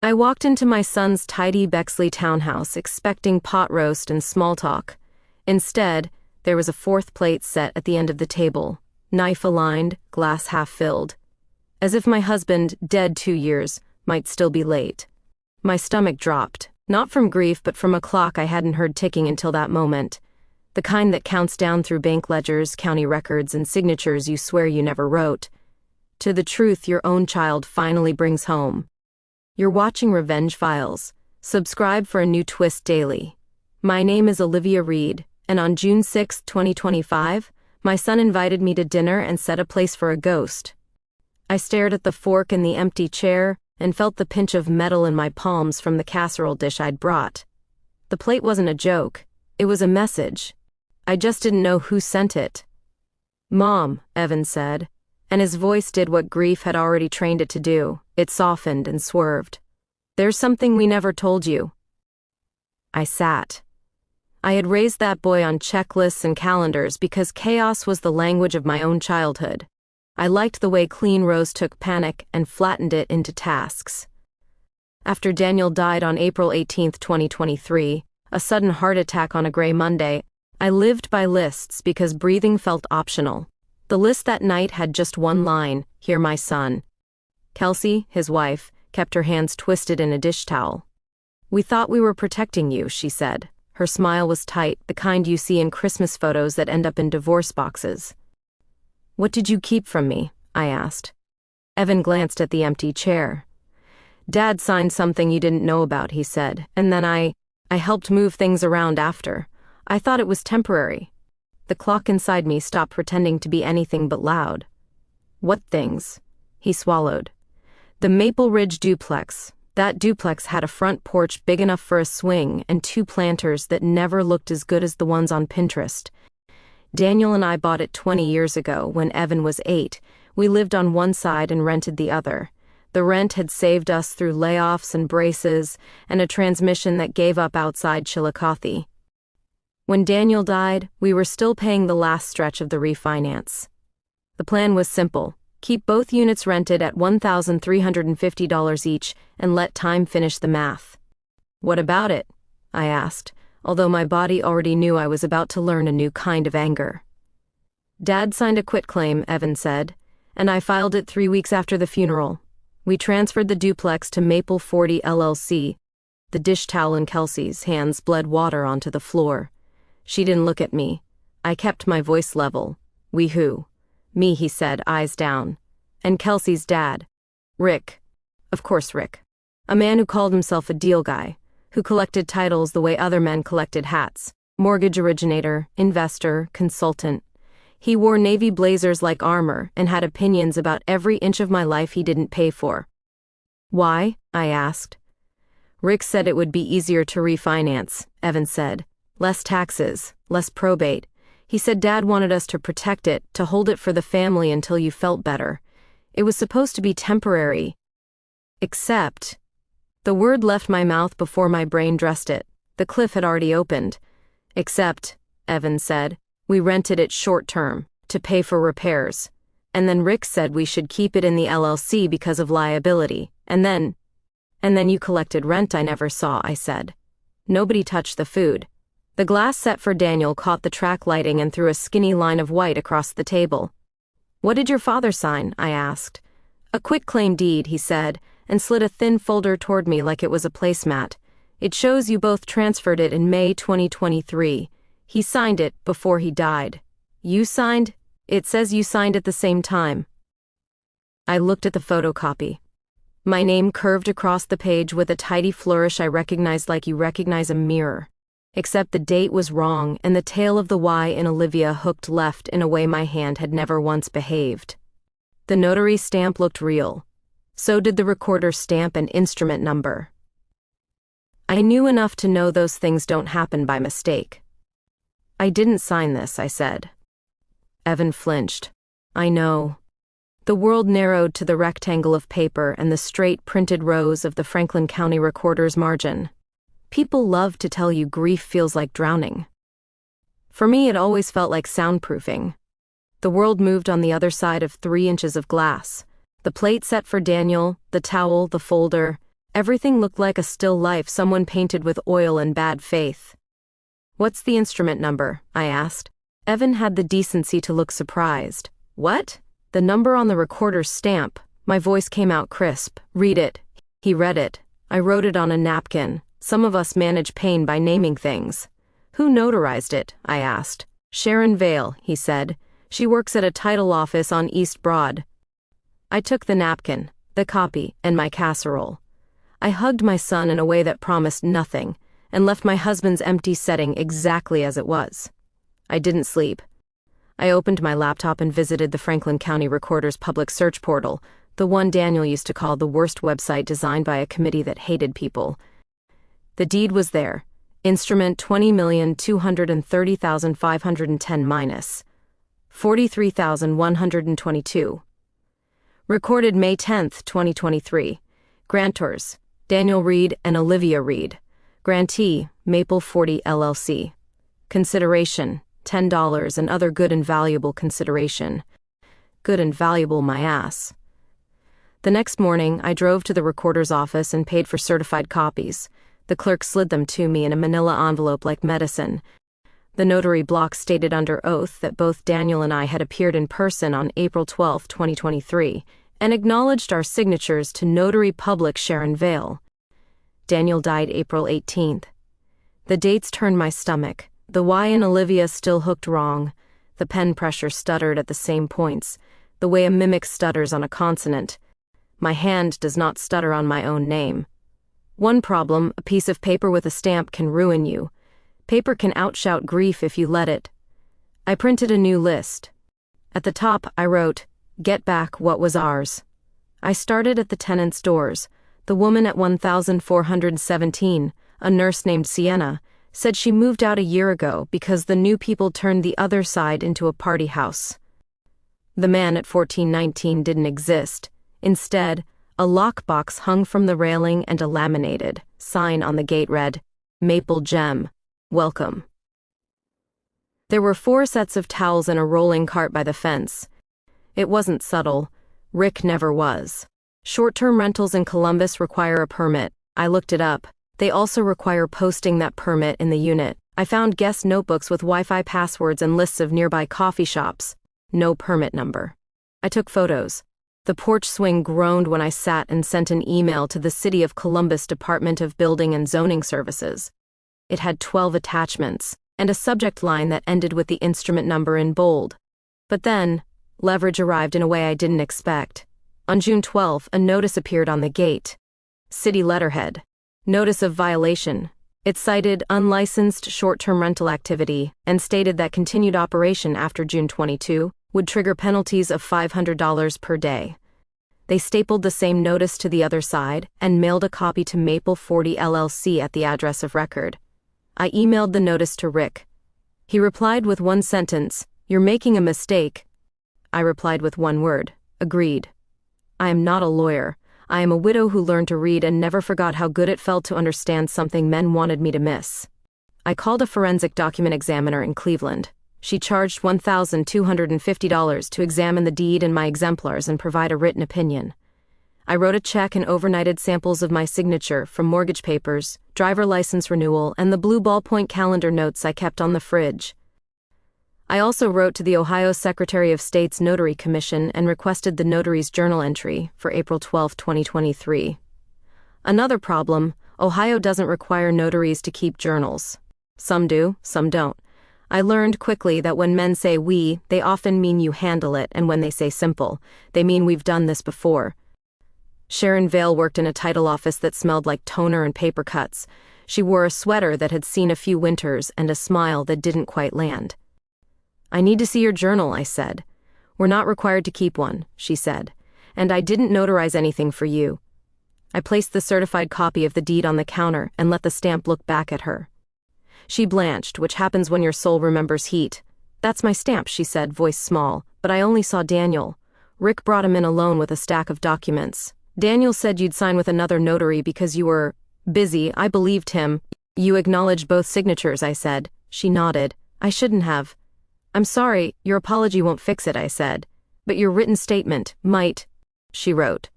I walked into my son's tidy Bexley townhouse expecting pot roast and small talk. Instead, there was a fourth plate set at the end of the table, knife aligned, glass half filled. As if my husband, dead 2 years, might still be late. My stomach dropped, not from grief but from a clock I hadn't heard ticking until that moment. The kind that counts down through bank ledgers, county records, and signatures you swear you never wrote. To the truth your own child finally brings home. You're watching Revenge Files. Subscribe for a new twist daily. My name is Olivia Reed, and on June 6, 2025, my son invited me to dinner and set a place for a ghost. I stared at the fork in the empty chair and felt the pinch of metal in my palms from the casserole dish I'd brought. The plate wasn't a joke, it was a message. I just didn't know who sent it. "Mom," Evan said, and his voice did what grief had already trained it to do. It softened and swerved. "There's something we never told you." I sat. I had raised that boy on checklists and calendars because chaos was the language of my own childhood. I liked the way Clean Rose took panic and flattened it into tasks. After Daniel died on April 18, 2023, a sudden heart attack on a gray Monday, I lived by lists because breathing felt optional. The list that night had just one line, "Hear my son." Kelsey, his wife, kept her hands twisted in a dish towel. "We thought we were protecting you," she said. Her smile was tight, the kind you see in Christmas photos that end up in divorce boxes. "What did you keep from me?" I asked. Evan glanced at the empty chair. "Dad signed something you didn't know about," he said, "and then I helped move things around after. I thought it was temporary." The clock inside me stopped pretending to be anything but loud. "What things?" He swallowed. "The Maple Ridge duplex. That duplex had a front porch big enough for a swing and 2 planters that never looked as good as the ones on Pinterest. Daniel and I bought it 20 years ago when Evan was 8. We lived on one side and rented the other. The rent had saved us through layoffs and braces and a transmission that gave up outside Chillicothe. When Daniel died, we were still paying the last stretch of the refinance. The plan was simple. Keep both units rented at $1,350 each and let time finish the math. "What about it?" I asked, although my body already knew I was about to learn a new kind of anger. "Dad signed a quitclaim," Evan said, "and I filed it 3 weeks after the funeral. We transferred the duplex to Maple 40 LLC. The dish towel in Kelsey's hands bled water onto the floor. She didn't look at me. I kept my voice level. "We who?" "Me," he said, eyes down. "And Kelsey's dad. Rick. Of course Rick. A man who called himself a deal guy, who collected titles the way other men collected hats. Mortgage originator, investor, consultant. He wore navy blazers like armor and had opinions about every inch of my life he didn't pay for." "Why?" I asked. "Rick said it would be easier to refinance," Evan said. "Less taxes, less probate. He said Dad wanted us to protect it, to hold it for the family until you felt better. It was supposed to be temporary. Except..." The word left my mouth before my brain dressed it. The cliff had already opened. "Except," Evan said, "we rented it short-term, to pay for repairs. And then Rick said we should keep it in the LLC because of liability. And then you collected rent I never saw," I said. Nobody touched the food. The glass set for Daniel caught the track lighting and threw a skinny line of white across the table. "What did your father sign?" I asked. "A quitclaim deed," he said, and slid a thin folder toward me like it was a placemat. "It shows you both transferred it in May 2023. He signed it before he died." "You signed?" "It says you signed at the same time." I looked at the photocopy. My name curved across the page with a tidy flourish I recognized like you recognize a mirror. Except the date was wrong and the tail of the Y in Olivia hooked left in a way my hand had never once behaved. The notary stamp looked real. So did the recorder stamp and instrument number. I knew enough to know those things don't happen by mistake. "I didn't sign this," I said. Evan flinched. "I know." The world narrowed to the rectangle of paper and the straight printed rows of the Franklin County Recorder's margin. People love to tell you grief feels like drowning. For me, it always felt like soundproofing. The world moved on the other side of 3 inches of glass. The plate set for Daniel, the towel, the folder, Everything looked like a still life someone painted with oil in bad faith. "What's the instrument number?" I asked. Evan had the decency to look surprised. "What?" "The number on the recorder's stamp." My voice came out crisp. "Read it." He read it. "I wrote it on a napkin. Some of us manage pain by naming things." "Who notarized it?" I asked. "Sharon Vale," he said. "She works at a title office on East Broad." I took the napkin, the copy, and my casserole. I hugged my son in a way that promised nothing, and left my husband's empty setting exactly as it was. I didn't sleep. I opened my laptop and visited the Franklin County Recorder's public search portal, the one Daniel used to call the worst website designed by a committee that hated people. The deed was there. Instrument 20,230,510 minus 43,122. Recorded May 10, 2023. Grantors: Daniel Reed and Olivia Reed. Grantee: Maple 40 LLC. Consideration: $10 and other good and valuable consideration. Good and valuable my ass. The next morning, I drove to the recorder's office and paid for certified copies. The clerk slid them to me in a manila envelope like medicine. The notary block stated under oath that both Daniel and I had appeared in person on April 12, 2023, and acknowledged our signatures to Notary Public Sharon Vale. Daniel died April 18th. The dates turned my stomach. The Y in Olivia still hooked wrong. The pen pressure stuttered at the same points, the way a mimic stutters on a consonant. My hand does not stutter on my own name. One problem: a piece of paper with a stamp can ruin you. Paper can outshout grief if you let it. I printed a new list. At the top, I wrote, "Get back what was ours." I started at the tenant's doors. The woman at 1417, a nurse named Sienna, said she moved out a year ago because the new people turned the other side into a party house. The man at 1419 didn't exist. Instead, a lockbox hung from the railing and a laminated sign on the gate read, "Maple Gem, Welcome." There were 4 sets of towels in a rolling cart by the fence. It wasn't subtle. Rick never was. Short-term rentals in Columbus require a permit. I looked it up. They also require posting that permit in the unit. I found guest notebooks with Wi-Fi passwords and lists of nearby coffee shops. No permit number. I took photos. The porch swing groaned when I sat and sent an email to the City of Columbus Department of Building and Zoning Services. It had 12 attachments, and a subject line that ended with the instrument number in bold. But then, leverage arrived in a way I didn't expect. On June 12, a notice appeared on the gate. City letterhead. Notice of violation. It cited unlicensed short-term rental activity and stated that continued operation after June 22 would trigger penalties of $500 per day. They stapled the same notice to the other side and mailed a copy to Maple 40 LLC at the address of record. I emailed the notice to Rick. He replied with one sentence, "You're making a mistake." I replied with one word, "Agreed." I am not a lawyer. I am a widow who learned to read and never forgot how good it felt to understand something men wanted me to miss. I called a forensic document examiner in Cleveland. She charged $1,250 to examine the deed and my exemplars and provide a written opinion. I wrote a check and overnighted samples of my signature from mortgage papers, driver license renewal, and the blue ballpoint calendar notes I kept on the fridge. I also wrote to the Ohio Secretary of State's Notary Commission and requested the notary's journal entry for April 12, 2023. Another problem: Ohio doesn't require notaries to keep journals. Some do, some don't. I learned quickly that when men say we, they often mean you handle it, and when they say simple, they mean we've done this before. Sharon Vale worked in a title office that smelled like toner and paper cuts. She wore a sweater that had seen a few winters and a smile that didn't quite land. "I need to see your journal," I said. "We're not required to keep one," she said, "and I didn't notarize anything for you." I placed the certified copy of the deed on the counter and let the stamp look back at her. She blanched, which happens when your soul remembers heat. "That's my stamp," she said, voice small, but I only saw Daniel. Rick brought him in alone with a stack of documents. "Daniel said you'd sign with another notary because you were busy." I believed him. "You acknowledged both signatures," I said. She nodded. "I shouldn't have." "I'm sorry, your apology won't fix it," I said. "But your written statement might," she wrote.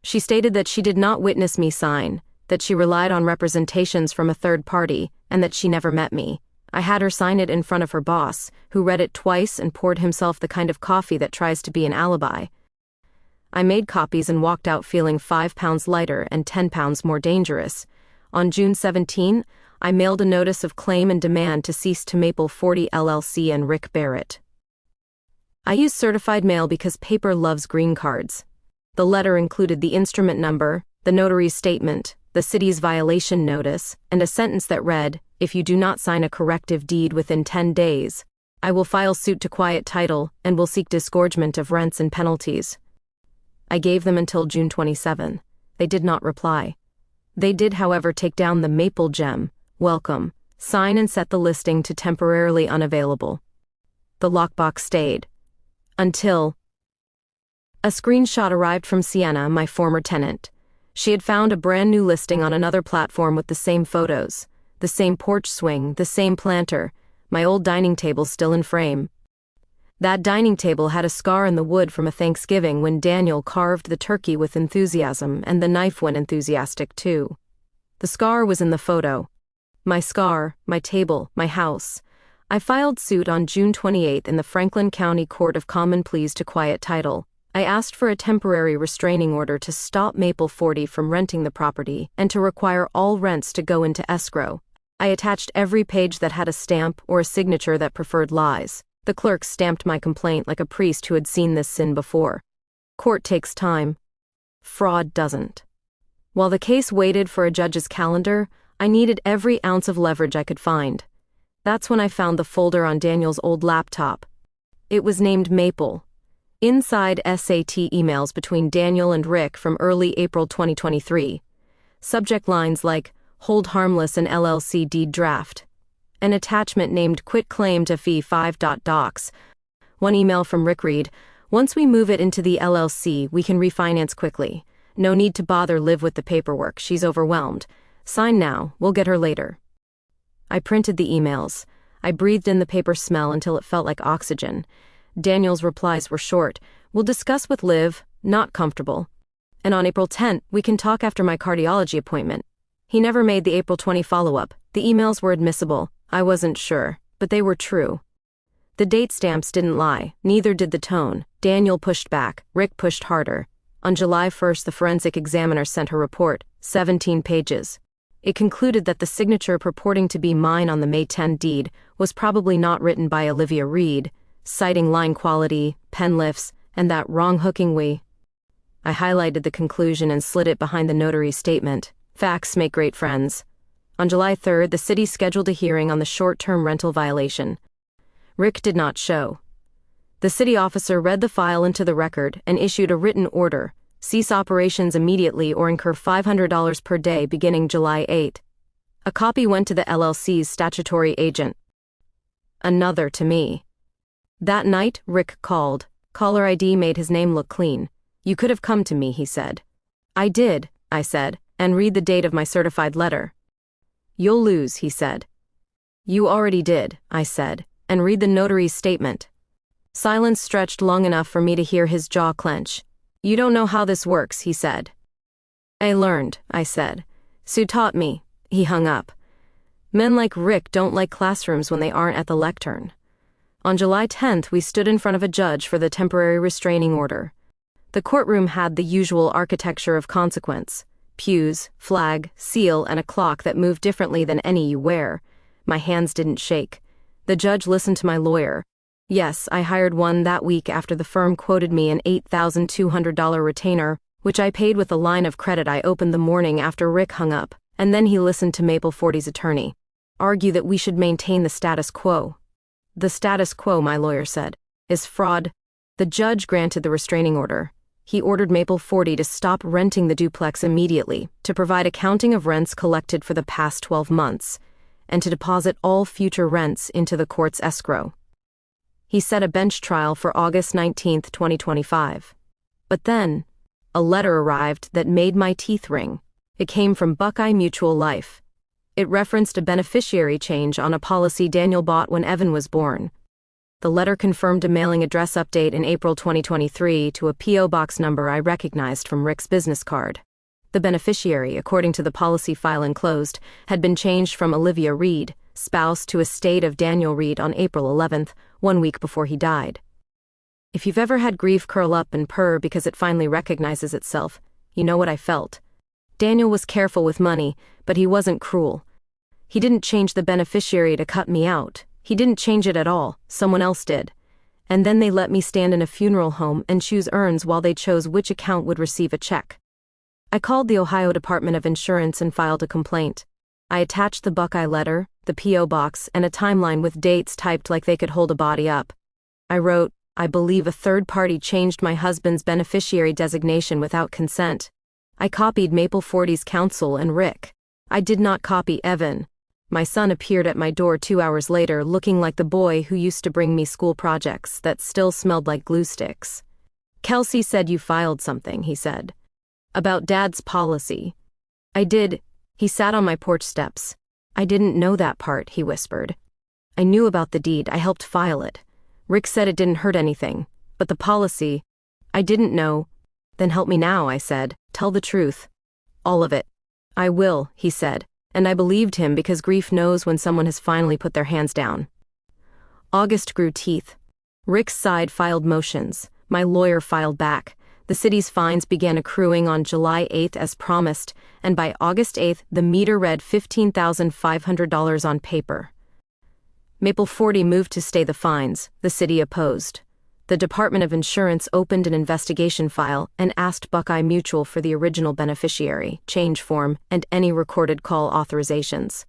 She stated that she did not witness me sign, that she relied on representations from a third party, and that she never met me. I had her sign it in front of her boss, who read it twice and poured himself the kind of coffee that tries to be an alibi. I made copies and walked out feeling 5 pounds lighter and 10 pounds more dangerous. On June 17, I mailed a notice of claim and demand to cease to Maple 40 LLC and Rick Barrett. I use certified mail because paper loves green cards. The letter included the instrument number, the notary's statement, the city's violation notice, and a sentence that read, "If you do not sign a corrective deed within 10 days, I will file suit to quiet title and will seek disgorgement of rents and penalties." I gave them until June 27. They did not reply. They did, however, take down the maple gem, "Welcome," sign and set the listing to temporarily unavailable. The lockbox stayed. Until a screenshot arrived from Sienna, my former tenant. She had found a brand new listing on another platform with the same photos, the same porch swing, the same planter, my old dining table still in frame. That dining table had a scar in the wood from a Thanksgiving when Daniel carved the turkey with enthusiasm, and the knife went enthusiastic too. The scar was in the photo. My scar, my table, my house. I filed suit on June 28 in the Franklin County Court of Common Pleas to quiet title. I asked for a temporary restraining order to stop Maple 40 from renting the property and to require all rents to go into escrow. I attached every page that had a stamp or a signature that preferred lies. The clerk stamped my complaint like a priest who had seen this sin before. Court takes time. Fraud doesn't. While the case waited for a judge's calendar, I needed every ounce of leverage I could find. That's when I found the folder on Daniel's old laptop. It was named Maple. Inside, SAT emails between Daniel and Rick from early April 2023. Subject lines like, "Hold harmless an LLC deed draft." An attachment named "Quit claim to fee 5.docs. One email from Rick read, "Once we move it into the LLC, we can refinance quickly. No need to bother live with the paperwork, she's overwhelmed. Sign now, we'll get her later." I printed the emails. I breathed in the paper smell until it felt like oxygen. Daniel's replies were short. "We'll discuss with Liv, not comfortable. And on April 10th, we can talk after my cardiology appointment." He never made the April 20 follow-up. The emails were admissible. I wasn't sure, but they were true. The date stamps didn't lie, neither did the tone. Daniel pushed back, Rick pushed harder. On July 1st, the forensic examiner sent her report, 17 pages. It concluded that the signature purporting to be mine on the May 10 deed was probably not written by Olivia Reed, citing line quality, pen lifts, and that wrong-hooking we. I highlighted the conclusion and slid it behind the notary's statement. Facts make great friends. On July 3rd, the city scheduled a hearing on the short-term rental violation. Rick did not show. The city officer read the file into the record and issued a written order: cease operations immediately or incur $500 per day beginning July 8. A copy went to the LLC's statutory agent. Another to me. That night, Rick called. Caller ID made his name look clean. "You could have come to me," he said. "I did," I said, "and read the date of my certified letter." "You'll lose," he said. "You already did," I said, "and read the notary's statement." Silence stretched long enough for me to hear his jaw clench. "You don't know how this works," he said. "I learned," I said. "Sue taught me." He hung up. Men like Rick don't like classrooms when they aren't at the lectern. On July 10th, we stood in front of a judge for the temporary restraining order. The courtroom had the usual architecture of consequence: pews, flag, seal, and a clock that moved differently than any you wear. My hands didn't shake. The judge listened to my lawyer. Yes, I hired one that week after the firm quoted me an $8,200 retainer, which I paid with a line of credit I opened the morning after Rick hung up, and then he listened to Maple 40's attorney argue that we should maintain the status quo. "The status quo," my lawyer said, "is fraud." The judge granted the restraining order. He ordered Maple 40 to stop renting the duplex immediately, to provide accounting of rents collected for the past 12 months, and to deposit all future rents into the court's escrow. He set a bench trial for August 19, 2025. But then, a letter arrived that made my teeth ring. It came from Buckeye Mutual Life. It referenced a beneficiary change on a policy Daniel bought when Evan was born. The letter confirmed a mailing address update in April 2023 to a P.O. box number I recognized from Rick's business card. The beneficiary, according to the policy file enclosed, had been changed from Olivia Reed, spouse, to estate of Daniel Reed on April 11th, 1 week before he died. If you've ever had grief curl up and purr because it finally recognizes itself, you know what I felt. Daniel was careful with money, but he wasn't cruel. He didn't change the beneficiary to cut me out. He didn't change it at all, someone else did. And then they let me stand in a funeral home and choose urns while they chose which account would receive a check. I called the Ohio Department of Insurance and filed a complaint. I attached the Buckeye letter, the P.O. box, and a timeline with dates typed like they could hold a body up. I wrote, I believe a third party changed my husband's beneficiary designation without consent. I copied Maple 40's counsel and Rick. I did not copy Evan. My son appeared at my door 2 hours later looking like the boy who used to bring me school projects that still smelled like glue sticks. Kelsey said you filed something, he said. About Dad's policy. I did. He sat on my porch steps. I didn't know that part, he whispered. I knew about the deed, I helped file it. Rick said it didn't hurt anything, but the policy, I didn't know. Then help me now, I said. Tell the truth. All of it. I will, he said, and I believed him because grief knows when someone has finally put their hands down. August grew teeth. Rick's side filed motions. My lawyer filed back. The city's fines began accruing on July 8th as promised, and by August 8th, the meter read $15,500 on paper. Maple 40 moved to stay the fines. The city opposed. The Department of Insurance opened an investigation file and asked Buckeye Mutual for the original beneficiary, change form, and any recorded call authorizations.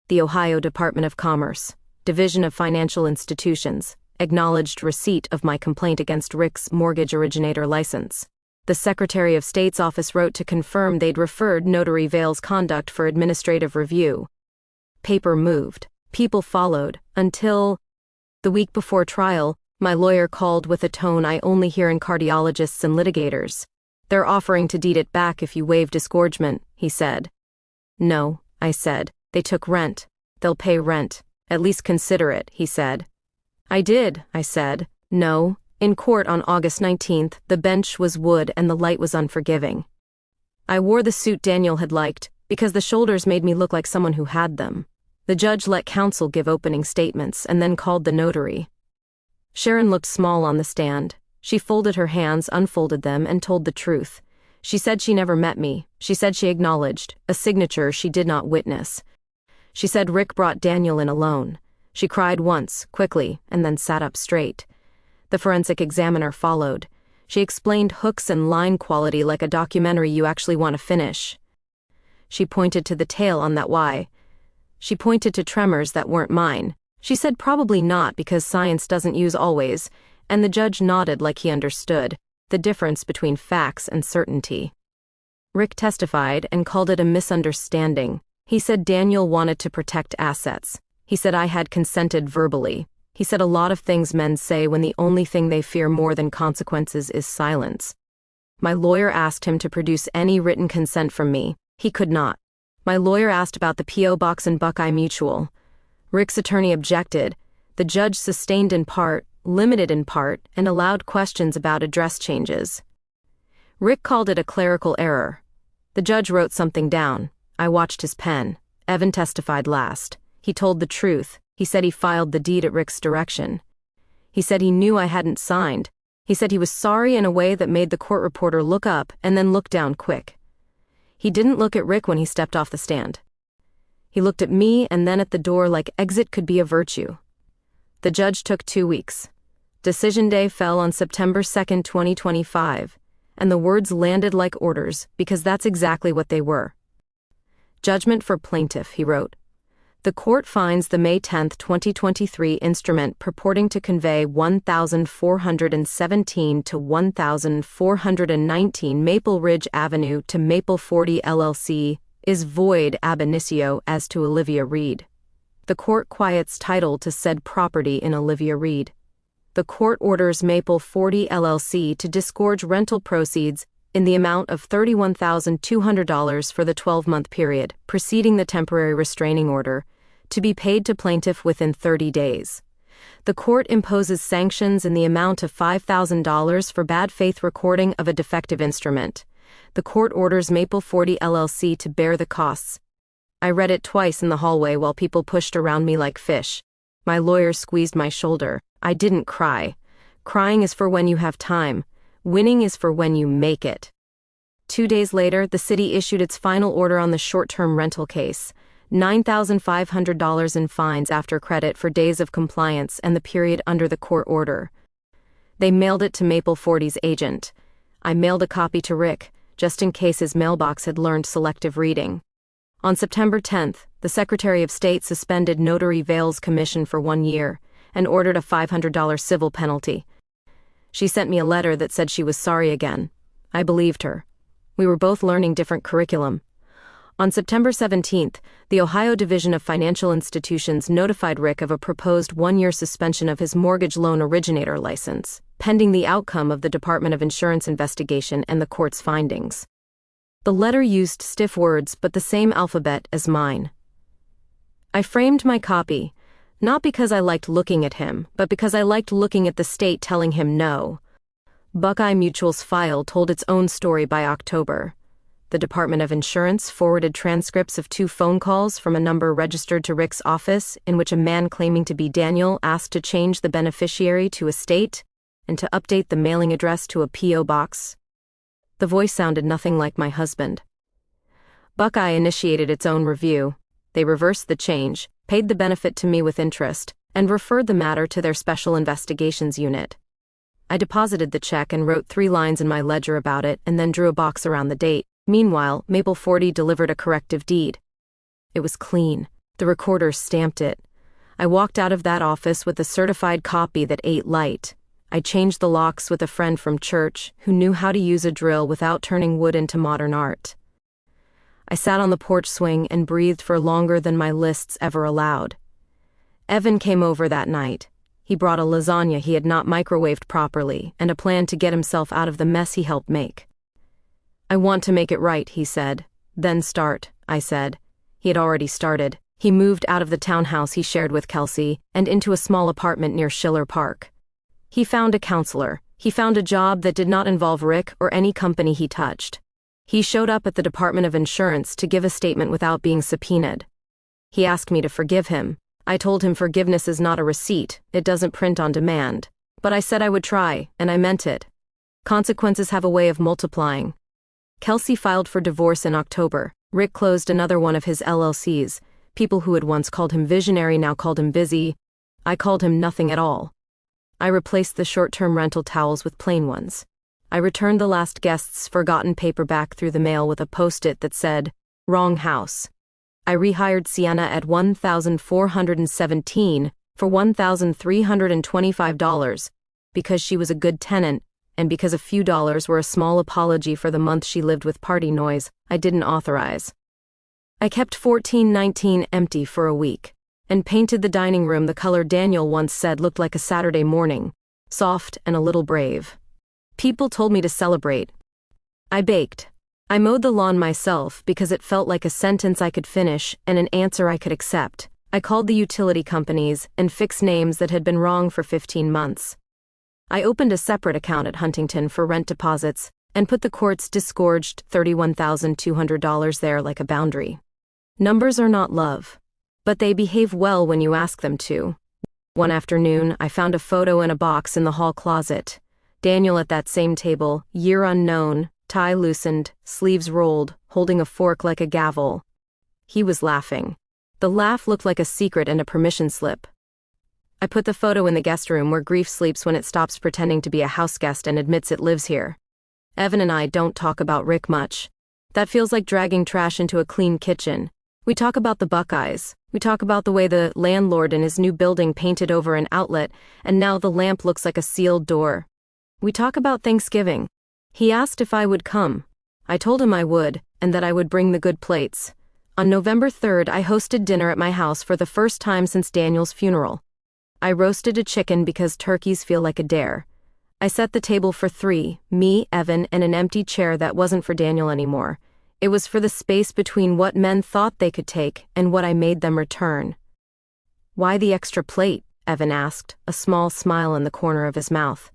The Ohio Department of Commerce, Division of Financial Institutions, acknowledged receipt of my complaint against Rick's mortgage originator license. The Secretary of State's office wrote to confirm they'd referred Notary Vale's conduct for administrative review. Paper moved. People followed, until, the week before trial, my lawyer called with a tone I only hear in cardiologists and litigators. They're offering to deed it back if you waive disgorgement, he said. No, I said. They took rent. They'll pay rent. At least consider it, he said. I did, I said. No. In court on August 19th, the bench was wood and the light was unforgiving. I wore the suit Daniel had liked, because the shoulders made me look like someone who had them. The judge let counsel give opening statements and then called the notary. Sharon looked small on the stand. She folded her hands, unfolded them, and told the truth. She said she never met me. She said she acknowledged a signature she did not witness. She said Rick brought Daniel in alone. She cried once, quickly, and then sat up straight. The forensic examiner followed. She explained hooks and line quality like a documentary you actually want to finish. She pointed to the tail on that Y. She pointed to tremors that weren't mine. She said probably not because science doesn't use always, and the judge nodded like he understood the difference between facts and certainty. Rick testified and called it a misunderstanding. He said Daniel wanted to protect assets. He said I had consented verbally. He said a lot of things men say when the only thing they fear more than consequences is silence. My lawyer asked him to produce any written consent from me. He could not. My lawyer asked about the P.O. box and Buckeye Mutual. Rick's attorney objected. The judge sustained in part, limited in part, and allowed questions about address changes. Rick called it a clerical error. The judge wrote something down. I watched his pen. Evan testified last. He told the truth. He said he filed the deed at Rick's direction. He said he knew I hadn't signed. He said he was sorry in a way that made the court reporter look up and then look down quick. He didn't look at Rick when he stepped off the stand. He looked at me and then at the door like exit could be a virtue. The judge took 2 weeks. Decision day fell on September 2nd, 2025, and the words landed like orders because that's exactly what they were. Judgment for plaintiff, he wrote. The court finds the May 10, 2023 instrument purporting to convey 1,417 to 1,419 Maple Ridge Avenue to Maple 40 LLC is void ab initio as to Olivia Reed. The court quiets title to said property in Olivia Reed. The court orders Maple 40 LLC to disgorge rental proceeds in the amount of $31,200 for the 12-month period preceding the temporary restraining order, to be paid to plaintiff within 30 days. The court imposes sanctions in the amount of $5,000 for bad faith recording of a defective instrument. The court orders Maple 40 LLC to bear the costs. I read it twice in the hallway while people pushed around me like fish. My lawyer squeezed my shoulder. I didn't cry. Crying is for when you have time. Winning is for when you make it. 2 days later, the city issued its final order on the short-term rental case. $9,500 in fines after credit for days of compliance and the period under the court order. They mailed it to Maple 40's agent. I mailed a copy to Rick, just in case his mailbox had learned selective reading. On September 10th, the Secretary of State suspended Notary Vail's commission for 1 year and ordered a $500 civil penalty. She sent me a letter that said she was sorry again. I believed her. We were both learning different curriculum. On September 17th, the Ohio Division of Financial Institutions notified Rick of a proposed 1-year suspension of his mortgage loan originator license, pending the outcome of the Department of Insurance investigation and the court's findings. The letter used stiff words but the same alphabet as mine. I framed my copy, not because I liked looking at him, but because I liked looking at the state telling him no. Buckeye Mutual's file told its own story by October. The Department of Insurance forwarded transcripts of 2 phone calls from a number registered to Rick's office in which a man claiming to be Daniel asked to change the beneficiary to a state and to update the mailing address to a P.O. box. The voice sounded nothing like my husband. Buckeye initiated its own review. They reversed the change, paid the benefit to me with interest, and referred the matter to their Special Investigations Unit. I deposited the check and wrote 3 lines in my ledger about it and then drew a box around the date. Meanwhile, Maple 40 delivered a corrective deed. It was clean. The recorder stamped it. I walked out of that office with a certified copy that ate light. I changed the locks with a friend from church who knew how to use a drill without turning wood into modern art. I sat on the porch swing and breathed for longer than my lists ever allowed. Evan came over that night. He brought a lasagna he had not microwaved properly and a plan to get himself out of the mess he helped make. I want to make it right, he said. Then start, I said. He had already started. He moved out of the townhouse he shared with Kelsey and into a small apartment near Schiller Park. He found a counselor. He found a job that did not involve Rick or any company he touched. He showed up at the Department of Insurance to give a statement without being subpoenaed. He asked me to forgive him. I told him forgiveness is not a receipt, it doesn't print on demand. But I said I would try, and I meant it. Consequences have a way of multiplying. Kelsey filed for divorce in October. Rick closed another one of his LLCs. People who had once called him visionary now called him busy. I called him nothing at all. I replaced the short-term rental towels with plain ones. I returned the last guest's forgotten paperback through the mail with a post-it that said, "Wrong house." I rehired Sienna at $1,417 for $1,325 because she was a good tenant and because a few dollars were a small apology for the month she lived with party noise I didn't authorize. I kept 1419 empty for a week and painted the dining room the color Daniel once said looked like a Saturday morning, soft and a little brave. People told me to celebrate. I baked. I mowed the lawn myself because it felt like a sentence I could finish and an answer I could accept. I called the utility companies and fixed names that had been wrong for 15 months. I opened a separate account at Huntington for rent deposits and put the court's disgorged $31,200 there like a boundary. Numbers are not love, but they behave well when you ask them to. One afternoon, I found a photo in a box in the hall closet. Daniel at that same table, year unknown, tie loosened, sleeves rolled, holding a fork like a gavel. He was laughing. The laugh looked like a secret and a permission slip. I put the photo in the guest room where grief sleeps when it stops pretending to be a house guest and admits it lives here. Evan and I don't talk about Rick much. That feels like dragging trash into a clean kitchen. We talk about the Buckeyes. We talk about the way the landlord in his new building painted over an outlet, and now the lamp looks like a sealed door. We talk about Thanksgiving. He asked if I would come. I told him I would, and that I would bring the good plates. On November 3rd, I hosted dinner at my house for the first time since Daniel's funeral. I roasted a chicken because turkeys feel like a dare. I set the table for 3, me, Evan, and an empty chair that wasn't for Daniel anymore. It was for the space between what men thought they could take and what I made them return. "Why the extra plate?" Evan asked, a small smile in the corner of his mouth.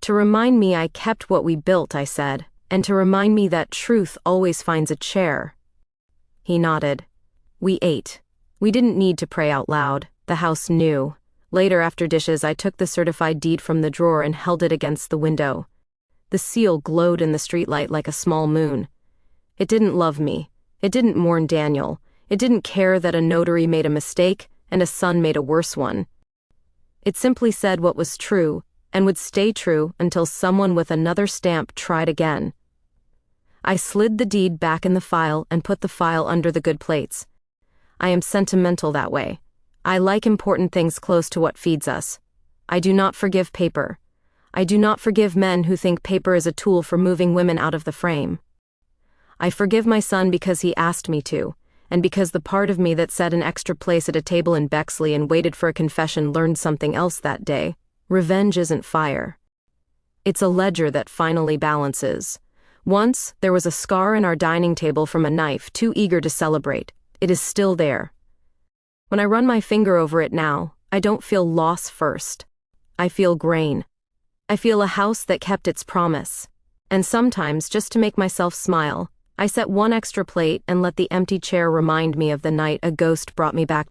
To remind me I kept what we built, I said, and to remind me that truth always finds a chair. He nodded. We ate. We didn't need to pray out loud. The house knew. Later, after dishes, I took the certified deed from the drawer and held it against the window. The seal glowed in the streetlight like a small moon. It didn't love me. It didn't mourn Daniel. It didn't care that a notary made a mistake and a son made a worse one. It simply said what was true and would stay true until someone with another stamp tried again. I slid the deed back in the file and put the file under the good plates. I am sentimental that way. I like important things close to what feeds us. I do not forgive paper. I do not forgive men who think paper is a tool for moving women out of the frame. I forgive my son because he asked me to, and because the part of me that set an extra place at a table in Bexley and waited for a confession learned something else that day. Revenge isn't fire. It's a ledger that finally balances. Once, there was a scar in our dining table from a knife, too eager to celebrate. It is still there. When I run my finger over it now, I don't feel loss first. I feel grain. I feel a house that kept its promise. And sometimes, just to make myself smile, I set one extra plate and let the empty chair remind me of the night a ghost brought me back